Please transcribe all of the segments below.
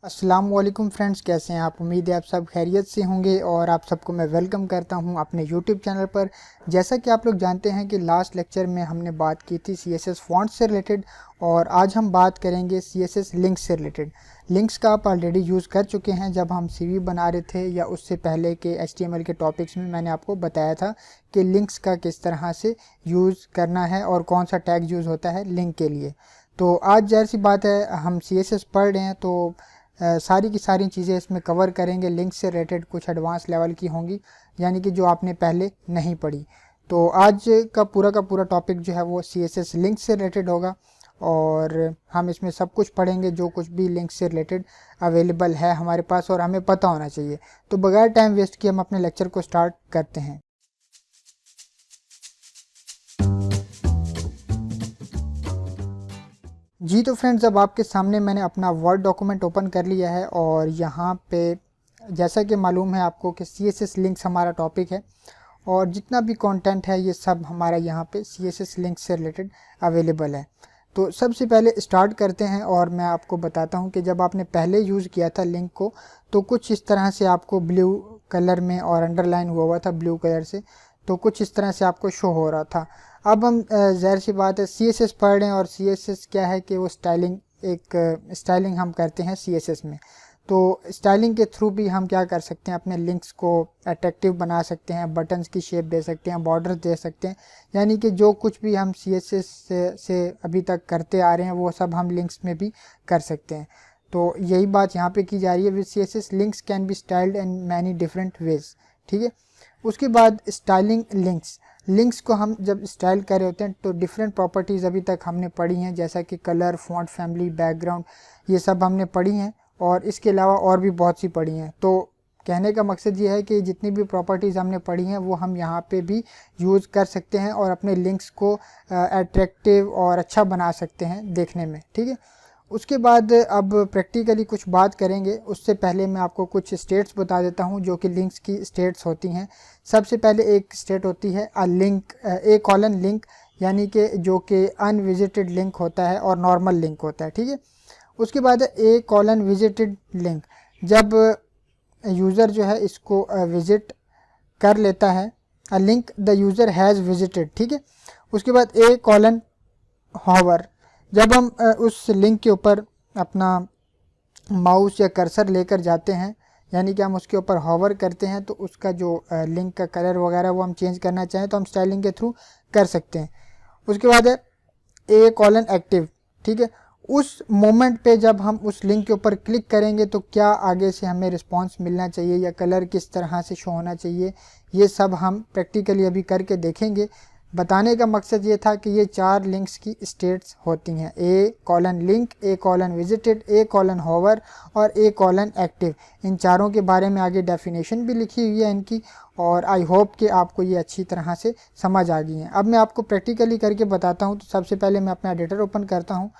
अस्सलाम वालेकुम फ्रेंड्स, कैसे हैं आप। उम्मीद है आप सब खैरियत से होंगे और आप सबको मैं वेलकम करता हूं अपने यूट्यूब चैनल पर। जैसा कि आप लोग जानते हैं कि लास्ट लेक्चर में हमने बात की थी सीएसएस फॉन्ट से रिलेटेड और आज हम बात करेंगे सीएसएस लिंक्स से रिलेटेड। लिंक्स का आप ऑलरेडी यूज़ कर चुके हैं जब हम सीवी बना रहे थे या उससे पहले के एचटीएमएल के टॉपिक्स में मैंने आपको बताया था कि लिंक्स का किस तरह से यूज़ करना है और कौन सा टैग यूज़ होता है लिंक के लिए। तो आज जाहिर सी बात है हम सीएसएस पढ़ रहे हैं तो सारी की सारी चीज़ें इसमें कवर करेंगे। लिंक से रिलेटेड कुछ एडवांस लेवल की होंगी यानी कि जो आपने पहले नहीं पढ़ी। तो आज का पूरा टॉपिक जो है वो सीएसएस लिंक से रिलेटेड होगा और हम इसमें सब कुछ पढ़ेंगे जो कुछ भी लिंक से रिलेटेड अवेलेबल है हमारे पास और हमें पता होना चाहिए। तो बगैर टाइम वेस्ट किए हम अपने लेक्चर को स्टार्ट करते हैं। जी तो फ्रेंड्स, अब आपके सामने मैंने अपना वर्ड डॉक्यूमेंट ओपन कर लिया है और यहाँ पे जैसा कि मालूम है आपको कि सीएसएस लिंक्स हमारा टॉपिक है और जितना भी कंटेंट है ये सब हमारा यहाँ पे सीएसएस लिंक्स से रिलेटेड अवेलेबल है। तो सबसे पहले स्टार्ट करते हैं और मैं आपको बताता हूँ कि जब आपने पहले यूज़ किया था लिंक को तो कुछ इस तरह से आपको ब्लू कलर में और अंडरलाइन हुआ था ब्लू कलर से, तो कुछ इस तरह से आपको शो हो रहा था। अब हम ज़ाहिर सी बात है सीएसएस पढ़ रहे हैं और सीएसएस क्या है कि वो स्टाइलिंग हम करते हैं सीएसएस में। तो स्टाइलिंग के थ्रू भी हम क्या कर सकते हैं, अपने लिंक्स को अट्रैक्टिव बना सकते हैं, बटन्स की शेप दे सकते हैं, बॉर्डर दे सकते हैं, यानी कि जो कुछ भी हम सीएसएस से अभी तक करते आ रहे हैं वो सब हम लिंक्स में भी कर सकते हैं। तो यही बात यहाँ पे की जा रही है। With CSS links can be styled in many different ways. ठीक है, उसके बाद स्टाइलिंग लिंक्स को हम जब स्टाइल कर रहे होते हैं तो डिफरेंट प्रॉपर्टीज़ अभी तक हमने पढ़ी हैं, जैसा कि कलर, फॉन्ट फैमिली, बैकग्राउंड, ये सब हमने पढ़ी हैं और इसके अलावा और भी बहुत सी पढ़ी हैं। तो कहने का मकसद ये है कि जितनी भी प्रॉपर्टीज़ हमने पढ़ी हैं वो हम यहाँ पे भी यूज़ कर सकते हैं और अपने लिंक्स को अट्रैक्टिव और अच्छा बना सकते हैं देखने में। ठीक है, उसके बाद अब प्रैक्टिकली कुछ बात करेंगे। उससे पहले मैं आपको कुछ स्टेट्स बता देता हूं जो कि लिंक्स की स्टेट्स होती हैं। सबसे पहले एक स्टेट होती है ए कॉलन लिंक, यानी कि जो कि अनविजिटेड लिंक होता है और नॉर्मल लिंक होता है। ठीक है, उसके बाद है ए कॉलन विजिटेड लिंक, जब यूज़र जो है इसको विजिट कर लेता है, a link the user has visited. ठीक है, उसके बाद ए कॉलन हॉवर, जब हम उस लिंक के ऊपर अपना माउस या कर्सर लेकर जाते हैं, यानी कि हम उसके ऊपर हॉवर करते हैं, तो उसका जो लिंक का कलर वगैरह वो हम चेंज करना चाहें तो हम स्टाइलिंग के थ्रू कर सकते हैं। उसके बाद है ए कॉलन एक्टिव। ठीक है, उस मोमेंट पे जब हम उस लिंक के ऊपर क्लिक करेंगे तो क्या आगे से हमें रिस्पांस मिलना चाहिए या कलर किस तरह से शो होना चाहिए, ये सब हम प्रैक्टिकली अभी करके देखेंगे। बताने का मकसद ये था कि ये 4 लिंक्स की स्टेट्स होती हैं, ए कॉलन लिंक, ए कॉलन विजिटेड, ए कॉलन हॉवर और ए कॉलन एक्टिव। इन चारों के बारे में आगे डेफिनेशन भी लिखी हुई है इनकी और आई होप कि आपको ये अच्छी तरह से समझ आ गई हैं। अब मैं आपको प्रैक्टिकली करके बताता हूँ। तो सबसे पहले मैं अपना एडिटर ओपन करता हूँ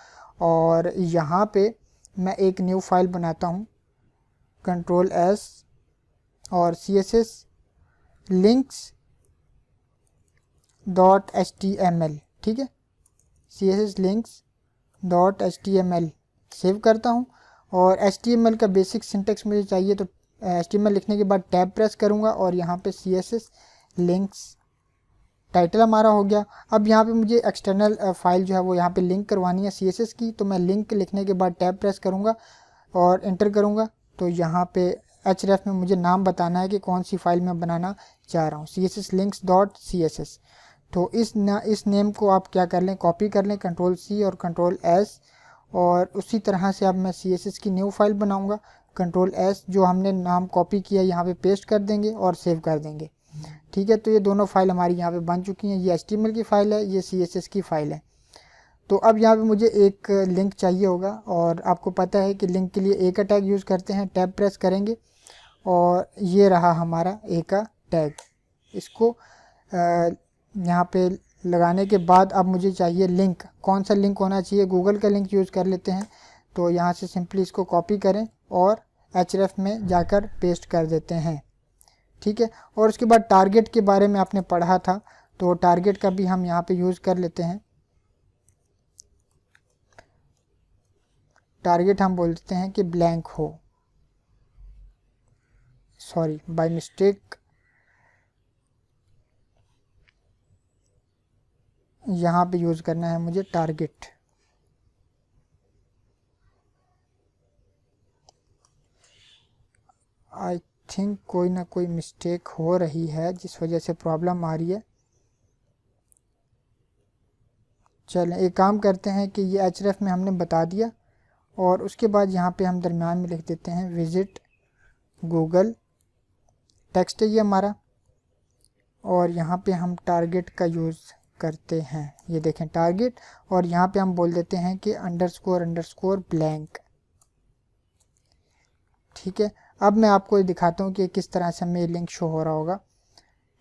और यहाँ पे मैं एक न्यू फाइल बनाता हूँ, Ctrl+S और CSS links.html। ठीक है, CSS links.html सेव करता हूँ और HTML का बेसिक सिंटेक्स मुझे चाहिए, तो HTML लिखने के बाद टैब प्रेस करूँगा और यहाँ पे CSS लिंक्स टाइटल हमारा हो गया। अब यहाँ पे मुझे एक्सटर्नल फाइल जो है वो यहाँ पे लिंक करवानी है CSS की, तो मैं लिंक लिखने के बाद टैब प्रेस करूँगा और एंटर करूँगा। तो यहाँ पे href में मुझे नाम बताना है कि कौन सी फाइल मैं बनाना चाह रहा हूँ, CSS तो इस नेम को आप क्या कर लें, कॉपी कर लें, Ctrl+C और Ctrl+S और उसी तरह से अब मैं CSS की न्यू फाइल बनाऊँगा। Ctrl+S, जो हमने नाम कॉपी किया यहाँ पे पेस्ट कर देंगे और सेव कर देंगे। ठीक है, तो ये दोनों फाइल हमारी यहाँ पे बन चुकी हैं। ये HTML की फ़ाइल है, ये CSS की फ़ाइल है। तो अब यहाँ पे मुझे एक लिंक चाहिए होगा और आपको पता है कि लिंक के लिए ए का टैग यूज़ करते हैं। टैब प्रेस करेंगे और ये रहा हमारा ए का टैग। इसको यहाँ पे लगाने के बाद अब मुझे चाहिए लिंक। कौन सा लिंक होना चाहिए, गूगल का लिंक यूज़ कर लेते हैं। तो यहाँ से सिंपली इसको कॉपी करें और href में जाकर पेस्ट कर देते हैं। ठीक है, और उसके बाद टारगेट के बारे में आपने पढ़ा था, तो टारगेट का भी हम यहाँ पे यूज़ कर लेते हैं। टारगेट हम बोलते हैं कि ब्लैंक हो, सॉरी बाय मिस्टेक यहाँ पे यूज़ करना है मुझे टारगेट। आई थिंक कोई ना कोई मिस्टेक हो रही है जिस वजह से प्रॉब्लम आ रही है। चलें एक काम करते हैं कि ये href में हमने बता दिया और उसके बाद यहाँ पे हम दरम्यान में लिख देते हैं विज़िट गूगल, टेक्स्ट है ये हमारा, और यहाँ पे हम टारगेट का यूज़ करते हैं, ये देखें टारगेट, और यहाँ पे हम बोल देते हैं कि __ ब्लैंक। ठीक है, अब मैं आपको दिखाता हूँ कि किस तरह से हमें लिंक शो हो रहा होगा।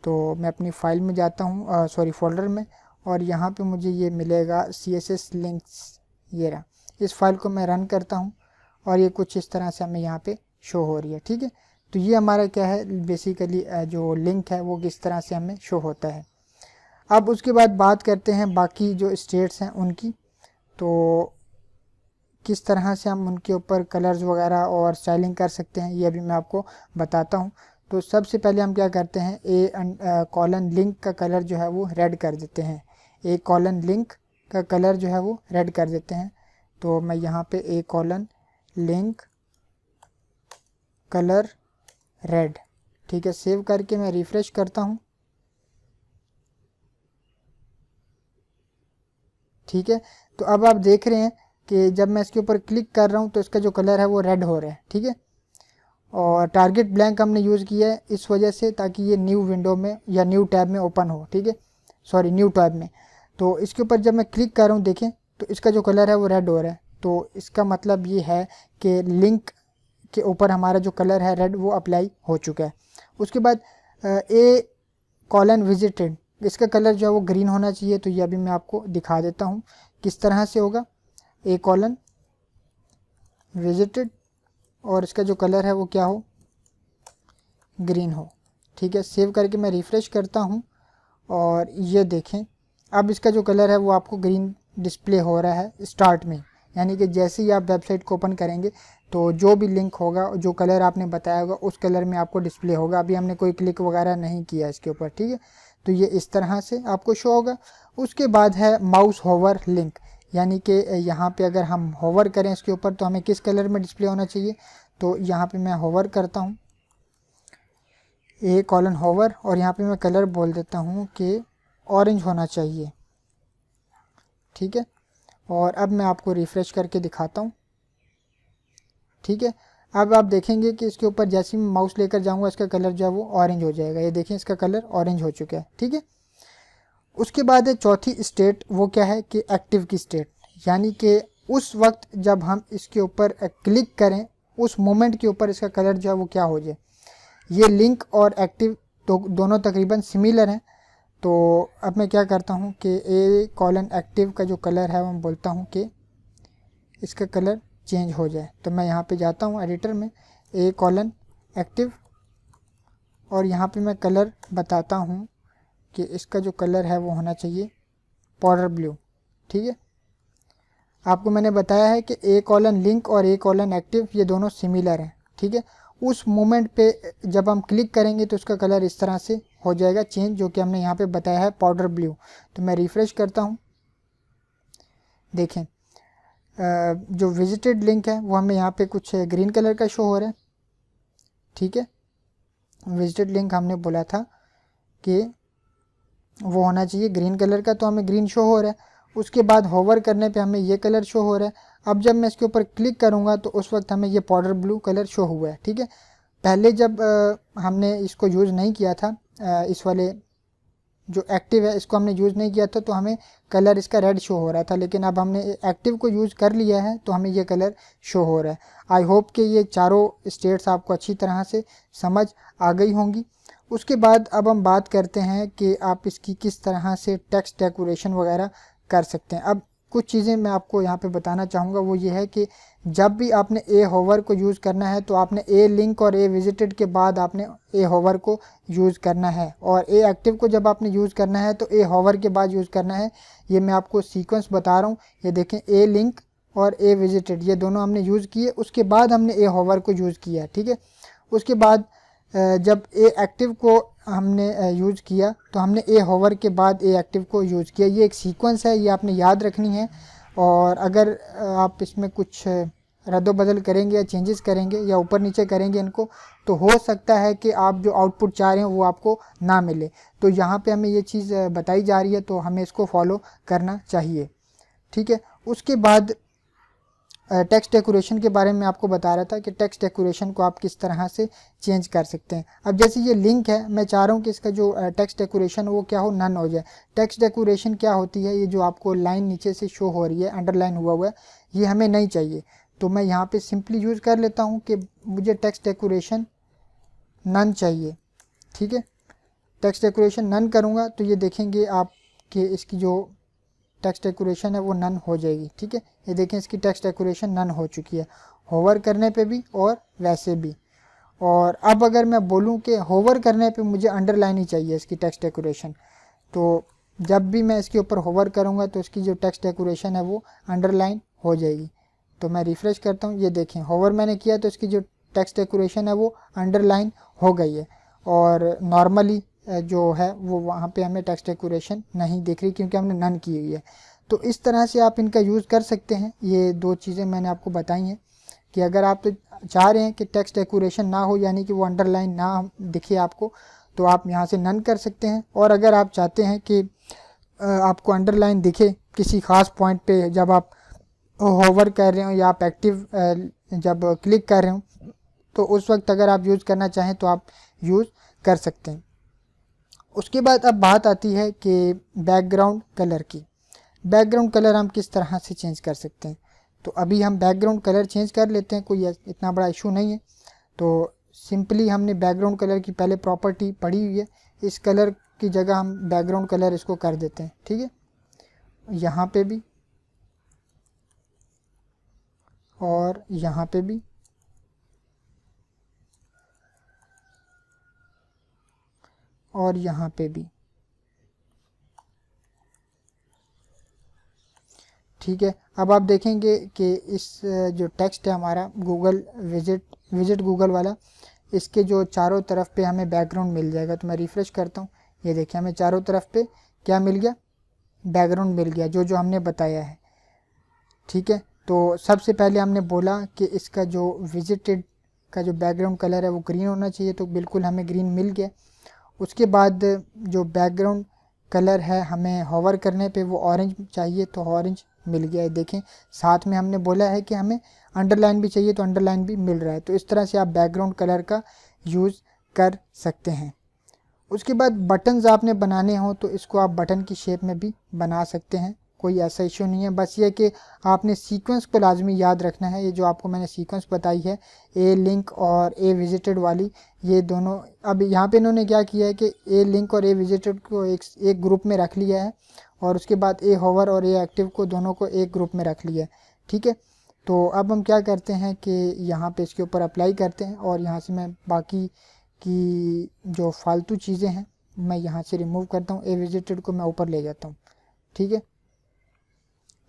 तो मैं अपनी फ़ाइल में जाता हूँ, सॉरी फोल्डर में, और यहाँ पे मुझे ये मिलेगा CSS लिंक्स, ये रहा। इस फाइल को मैं रन करता हूँ और ये कुछ इस तरह से हमें यहाँ पे शो हो रही है। ठीक है, तो ये हमारा क्या है, बेसिकली जो लिंक है वो किस तरह से हमें शो होता है। अब उसके बाद बात करते हैं बाकी जो स्टेट्स हैं उनकी, तो किस तरह से हम उनके ऊपर कलर्स वगैरह और स्टाइलिंग कर सकते हैं ये अभी मैं आपको बताता हूँ। तो सबसे पहले हम क्या करते हैं, A : लिंक का कलर जो है वो रेड कर देते हैं। A : लिंक का कलर जो है वो रेड कर देते हैं। तो मैं यहाँ पे A : लिंक कलर रेड, ठीक है, सेव करके मैं रिफ्रेश करता हूँ। ठीक है, तो अब आप देख रहे हैं कि जब मैं इसके ऊपर क्लिक कर रहा हूँ तो इसका जो कलर है वो रेड हो रहा है। ठीक है, और टारगेट ब्लैंक हमने यूज़ किया है इस वजह से ताकि ये न्यू विंडो में या न्यू टैब में ओपन हो। ठीक है, सॉरी न्यू टैब में। तो इसके ऊपर जब मैं क्लिक कर रहा हूँ देखें तो इसका जो कलर है वो रेड हो रहा है। तो इसका मतलब ये है कि लिंक के ऊपर हमारा जो कलर है रेड वो अप्लाई हो चुका है। उसके बाद A : विजिटेड, इसका कलर जो है वो ग्रीन होना चाहिए। तो ये अभी मैं आपको दिखा देता हूँ किस तरह से होगा। A : विजिटेड और इसका जो कलर है वो क्या हो, ग्रीन हो। ठीक है, सेव करके मैं रिफ़्रेश करता हूँ और ये देखें अब इसका जो कलर है वो आपको ग्रीन डिस्प्ले हो रहा है स्टार्ट में, यानी कि जैसे ही आप वेबसाइट को ओपन करेंगे तो जो भी लिंक होगा, जो कलर आपने बताया होगा उस कलर में आपको डिस्प्ले होगा। अभी हमने कोई क्लिक वगैरह नहीं किया इसके ऊपर। ठीक है, तो ये इस तरह से आपको शो होगा। उसके बाद है माउस होवर लिंक, यानी कि यहाँ पे अगर हम होवर करें इसके ऊपर तो हमें किस कलर में डिस्प्ले होना चाहिए। तो यहाँ पे मैं होवर करता हूँ, A : होवर, और यहाँ पे मैं कलर बोल देता हूँ कि ऑरेंज होना चाहिए। ठीक है, और अब मैं आपको रिफ़्रेश करके दिखाता हूँ। ठीक है, अब आप देखेंगे कि इसके ऊपर जैसे ही माउस लेकर जाऊँगा इसका कलर जो है वो ऑरेंज हो जाएगा। ये देखें इसका कलर ऑरेंज हो चुका है। ठीक है, उसके बाद है चौथी स्टेट, वो क्या है कि एक्टिव की स्टेट, यानी कि उस वक्त जब हम इसके ऊपर क्लिक करें उस मोमेंट के ऊपर इसका कलर जो है वो क्या हो जाए। ये लिंक और एक्टिव तो दोनों तकरीबन सिमिलर हैं। तो अब मैं क्या करता हूँ कि A : एक्टिव का जो कलर है मैं बोलता हूँ कि इसका कलर चेंज हो जाए। तो मैं यहाँ पे जाता हूँ एडिटर में, A : एक्टिव, और यहाँ पे मैं कलर बताता हूँ कि इसका जो कलर है वो होना चाहिए पाउडर ब्लू। ठीक है, आपको मैंने बताया है कि A : लिंक और A : एक्टिव ये दोनों सिमिलर हैं। ठीक है, उस मोमेंट पे जब हम क्लिक करेंगे तो उसका कलर इस तरह से हो जाएगा चेंज, जो कि हमने यहाँ पे बताया है पाउडर ब्लू। तो मैं रिफ़्रेश करता हूँ, देखें जो विजिटेड लिंक है वो हमें यहाँ पे कुछ ग्रीन कलर का शो हो रहा है। ठीक है, विजिटेड लिंक हमने बोला था कि वो होना चाहिए ग्रीन कलर का, तो हमें ग्रीन शो हो रहा है। उसके बाद होवर करने पे हमें ये कलर शो हो रहा है। अब जब मैं इसके ऊपर क्लिक करूँगा तो उस वक्त हमें ये पाउडर ब्लू कलर शो हुआ है। ठीक है, पहले जब हमने इसको यूज़ नहीं किया था, इस वाले जो एक्टिव है इसको हमने यूज़ नहीं किया था तो हमें कलर इसका रेड शो हो रहा था, लेकिन अब हमने एक्टिव को यूज़ कर लिया है तो हमें ये कलर शो हो रहा है। आई होप कि ये चारों स्टेट्स आपको अच्छी तरह से समझ आ गई होंगी। उसके बाद अब हम बात करते हैं कि आप इसकी किस तरह से टेक्स्ट डेकोरेशन वगैरह कर सकते हैं। अब कुछ चीज़ें मैं आपको यहाँ पे बताना चाहूँगा, वो ये है कि जब भी आपने A होवर को यूज़ करना है तो आपने A लिंक और A विजिटेड के बाद आपने A होवर को यूज़ करना है, और A एक्टिव को जब आपने यूज़ करना है तो A होवर के बाद यूज़ करना है। ये मैं आपको सीक्वेंस बता रहा हूँ। ये देखें A लिंक और ए विजिटेड ये दोनों हमने यूज़ किए, उसके बाद हमने ए होवर को यूज़ किया, ठीक है। उसके बाद जब ए एक्टिव को हमने यूज़ किया तो हमने ए होवर के बाद ए एक्टिव को यूज़ किया। ये एक सीक्वेंस है, ये आपने याद रखनी है। और अगर आप इसमें कुछ रद्द-बदल करेंगे या चेंजेस करेंगे या ऊपर नीचे करेंगे इनको, तो हो सकता है कि आप जो आउटपुट चाह रहे हैं वो आपको ना मिले। तो यहाँ पे हमें ये चीज़ बताई जा रही है, तो हमें इसको फॉलो करना चाहिए, ठीक है। उसके बाद टेक्स्ट डेकोरेशन के बारे में आपको बता रहा था कि टेक्स्ट डेकोरेशन को आप किस तरह से चेंज कर सकते हैं। अब जैसे ये लिंक है, मैं चाह रहा हूँ कि इसका जो टेक्स्ट डेकोरेशन वो क्या हो, नन हो जाए। टेक्स्ट डेकोरेशन क्या होती है, ये जो आपको लाइन नीचे से शो हो रही है, अंडरलाइन हुआ है, ये हमें नहीं चाहिए। तो मैं यहाँ पे सिंपली यूज़ कर लेता हूँ कि मुझे टेक्स्ट डेकोरेशन नन चाहिए, ठीक है। टेक्स्ट डेकोरेशन नन करूँगा तो ये देखेंगे आप कि इसकी जो टेक्स्ट डेकोरेशन है वो नन हो जाएगी, ठीक है। ये देखें इसकी टेक्स्ट डेकोरेशन नन हो चुकी है, होवर करने पे भी और वैसे भी। और अब अगर मैं बोलूँ कि होवर करने पे मुझे अंडरलाइन ही चाहिए इसकी टेक्स्ट डेकोरेशन, तो जब भी मैं इसके ऊपर होवर करूँगा तो इसकी जो टेक्स्ट डेकोरेशन है वो अंडरलाइन हो जाएगी। तो मैं रिफ़्रेश करता हूँ, ये देखें होवर मैंने किया तो इसकी जो टेक्स्ट डेकोरेशन है वो अंडरलाइन हो गई है। और नॉर्मली जो है वो वहाँ पे हमें टेक्स्ट डेकोरेशन नहीं दिख रही क्योंकि हमने नन की हुई है। तो इस तरह से आप इनका यूज़ कर सकते हैं। ये दो चीज़ें मैंने आपको बताई हैं कि अगर आप तो चाह रहे हैं कि टेक्स्ट डेकोरेशन ना हो, यानी कि वो अंडरलाइन ना दिखे आपको, तो आप यहाँ से नन कर सकते हैं। और अगर आप चाहते हैं कि आपको अंडरलाइन दिखे किसी ख़ास पॉइंट पे जब आप होवर कर रहे हो या आप एक्टिव जब क्लिक कर रहे हो, तो उस वक्त अगर आप यूज़ करना चाहें तो आप यूज़ कर सकते हैं। उसके बाद अब बात आती है कि बैकग्राउंड कलर की। बैकग्राउंड कलर हम किस तरह से चेंज कर सकते हैं। तो अभी हम बैकग्राउंड कलर चेंज कर लेते हैं, कोई इतना बड़ा इशू नहीं है। तो सिंपली हमने बैकग्राउंड कलर की पहले प्रॉपर्टी पढ़ी हुई है, इस कलर की जगह हम बैकग्राउंड कलर इसको कर देते हैं, ठीक है। यहाँ पे भी और यहाँ पे भी और यहाँ पे भी, ठीक है। अब आप देखेंगे कि इस जो टेक्स्ट है हमारा गूगल विजिट गूगल वाला, इसके जो चारों तरफ पे हमें बैकग्राउंड मिल जाएगा। तो मैं रिफ़्रेश करता हूँ, ये देखिए हमें चारों तरफ पे क्या मिल गया, बैकग्राउंड मिल गया जो हमने बताया है, ठीक है। तो सबसे पहले हमने बोला कि इसका जो विजिटेड का जो बैकग्राउंड कलर है वो ग्रीन होना चाहिए, तो बिल्कुल हमें ग्रीन मिल गया। उसके बाद जो बैकग्राउंड कलर है हमें होवर करने पे वो ऑरेंज चाहिए, तो ऑरेंज मिल गया है। देखें साथ में हमने बोला है कि हमें अंडरलाइन भी चाहिए, तो अंडरलाइन भी मिल रहा है। तो इस तरह से आप बैकग्राउंड कलर का यूज़ कर सकते हैं। उसके बाद बटन्स आपने बनाने हो तो इसको आप बटन की शेप में भी बना सकते हैं, कोई ऐसा इशू नहीं है। बस ये कि आपने सीक्वेंस को लाजमी याद रखना है। ये जो आपको मैंने सीक्वेंस बताई है, ए लिंक और ए विजिटेड वाली, ये दोनों, अब यहाँ पे इन्होंने क्या किया है कि ए लिंक और ए विजिटेड को एक ग्रुप में रख लिया है, और उसके बाद ए होवर और ए एक्टिव को दोनों को एक ग्रुप में रख लिया है, ठीक है। तो अब हम क्या करते हैं कि यहाँ पे इसके ऊपर अप्लाई करते हैं, और यहाँ से मैं बाकी की जो फालतू चीज़ें हैं मैं यहाँ से रिमूव करता हूँ। ए विजिटेड को मैं ऊपर ले जाता हूँ, ठीक है।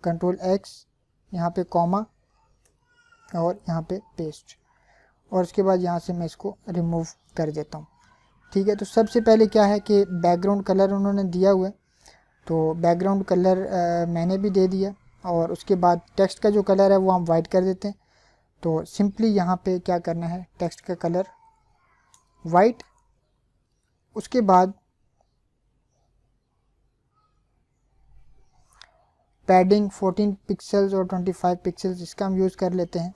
कंट्रोल एक्स, यहाँ पे कॉमा और यहाँ पे पेस्ट, और उसके बाद यहाँ से मैं इसको रिमूव कर देता हूँ, ठीक है। तो सबसे पहले क्या है कि बैकग्राउंड कलर उन्होंने दिया हुआ है, तो बैकग्राउंड कलर मैंने भी दे दिया। और उसके बाद टेक्स्ट का जो कलर है वो हम वाइट कर देते हैं। तो सिंपली यहाँ पे क्या करना है, टेक्स्ट का कलर वाइट, उसके बाद पैडिंग 14 पिक्सल्स और 25 पिक्सल्स, इसका हम यूज़ कर लेते हैं।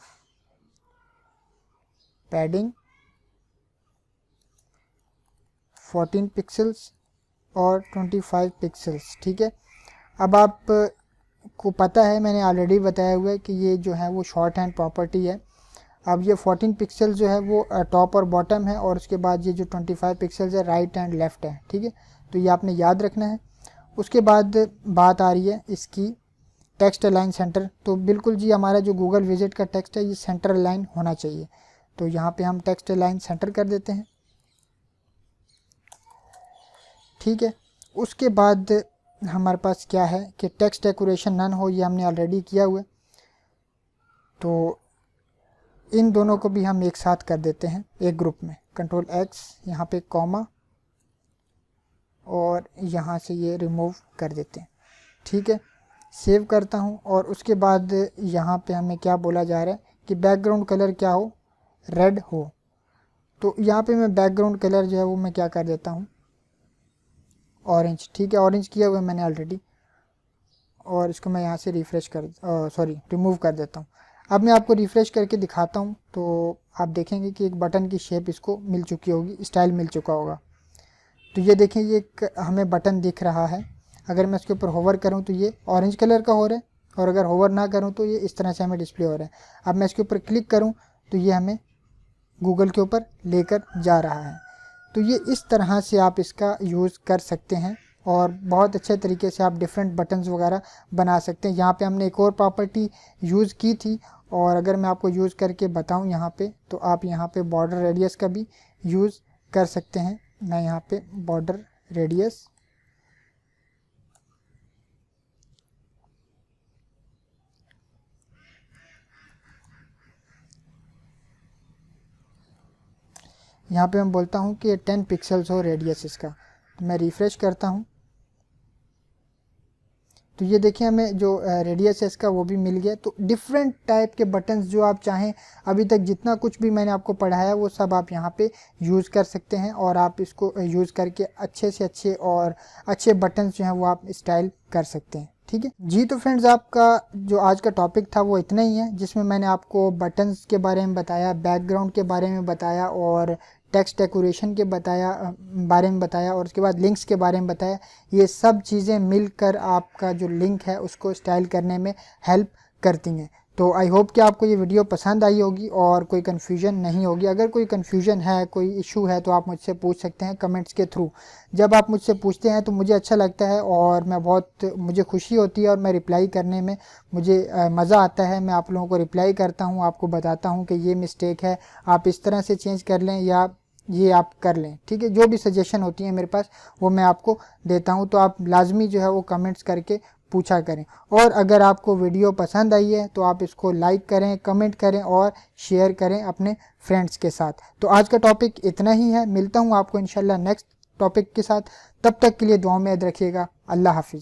पैडिंग 14 पिक्सल्स और 25 पिक्सल्स, ठीक है। अब आप को पता है, मैंने ऑलरेडी बताया हुआ है कि ये जो है वो शॉर्ट हैंड प्रॉपर्टी है। अब ये 14 पिक्सल जो है वो टॉप और बॉटम है, और उसके बाद ये जो 25 पिक्सल्स है राइट एंड लेफ़्ट है, ठीक है। तो ये आपने याद रखना है। उसके बाद बात आ रही है इसकी टेक्स्ट अलाइन सेंटर। तो बिल्कुल जी हमारा जो गूगल विजिट का टेक्स्ट है ये सेंटर अलाइन होना चाहिए। तो यहाँ पे हम टेक्स्ट अलाइन सेंटर कर देते हैं, ठीक है। उसके बाद हमारे पास क्या है कि टेक्स्ट डेकोरेशन नन हो, ये हमने ऑलरेडी किया हुआ है। तो इन दोनों को भी हम एक साथ कर देते हैं एक ग्रुप में। कंट्रोल X, यहाँ पे कॉमा, और यहाँ से ये रिमूव कर देते हैं। ठीक है, सेव करता हूँ। और उसके बाद यहाँ पे हमें क्या बोला जा रहा है कि बैकग्राउंड कलर क्या हो, रेड हो। तो यहाँ पे मैं बैकग्राउंड कलर जो है वो मैं क्या कर देता हूँ, ऑरेंज। ठीक है, ऑरेंज किया हुआ है मैंने ऑलरेडी, और इसको मैं यहाँ से रिमूव कर देता हूँ। अब मैं आपको रिफ़्रेश करके दिखाता हूँ, तो आप देखेंगे कि एक बटन की शेप इसको मिल चुकी होगी, स्टाइल मिल चुका होगा। तो ये देखें, ये एक हमें बटन दिख रहा है। अगर मैं इसके ऊपर होवर करूँ तो ये ऑरेंज कलर का हो रहा है, और अगर होवर ना करूँ तो ये इस तरह से हमें डिस्प्ले हो रहा है। अब मैं इसके ऊपर क्लिक करूँ तो ये हमें गूगल के ऊपर लेकर जा रहा है। तो ये इस तरह से आप इसका यूज़ कर सकते हैं, और बहुत अच्छे तरीके से आप डिफरेंट बटन्स वगैरह बना सकते हैं। यहाँ पे हमने एक और प्रॉपर्टी यूज़ की थी, और अगर मैं आपको यूज़ करके बताऊँ यहाँ पे, तो आप यहाँ पे बॉर्डर रेडियस का भी यूज़ कर सकते हैं। मैं यहाँ पे बॉर्डर रेडियस यहाँ पे मैं बोलता हूँ कि 10 पिक्सल्स हो रेडियस इसका। तो मैं रिफ़्रेश करता हूँ, तो ये देखिए हमें जो रेडियस है इसका वो भी मिल गया। तो डिफरेंट टाइप के बटन्स जो आप चाहें, अभी तक जितना कुछ भी मैंने आपको पढ़ाया वो सब आप यहाँ पे यूज़ कर सकते हैं, और आप इसको यूज़ करके अच्छे से अच्छे और अच्छे बटन्स जो हैं वो आप स्टाइल कर सकते हैं। ठीक है जी। तो फ्रेंड्स, आपका जो आज का टॉपिक था वो इतना ही है, जिसमें मैंने आपको बटन्स के बारे में बताया, बैकग्राउंड के बारे में बताया, और टेक्स्ट डेकोरेशन के बारे में बताया, और उसके बाद लिंक्स के बारे में बताया। ये सब चीज़ें मिलकर आपका जो लिंक है उसको स्टाइल करने में हेल्प करती हैं। तो आई होप कि आपको ये वीडियो पसंद आई होगी और कोई कन्फ्यूजन नहीं होगी। अगर कोई कन्फ्यूजन है, कोई इशू है, तो आप मुझसे पूछ सकते हैं कमेंट्स के थ्रू। जब आप मुझसे पूछते हैं तो मुझे अच्छा लगता है, और मुझे खुशी होती है, और मैं रिप्लाई करने में मुझे मज़ा आता है। मैं आप लोगों को रिप्लाई करता हूँ, आपको बताता हूँ कि ये मिस्टेक है, आप इस तरह से चेंज कर लें, या ये आप कर लें। ठीक है, जो भी सजेशन होती है मेरे पास वो मैं आपको देता हूँ। तो आप लाजमी जो है वो कमेंट्स करके पूछा करें। और अगर आपको वीडियो पसंद आई है तो आप इसको लाइक करें, कमेंट करें और शेयर करें अपने फ्रेंड्स के साथ। तो आज का टॉपिक इतना ही है। मिलता हूँ आपको इंशाल्लाह नेक्स्ट टॉपिक के साथ। तब तक के लिए दुआ में याद रखिएगा। अल्लाह हाफिज़।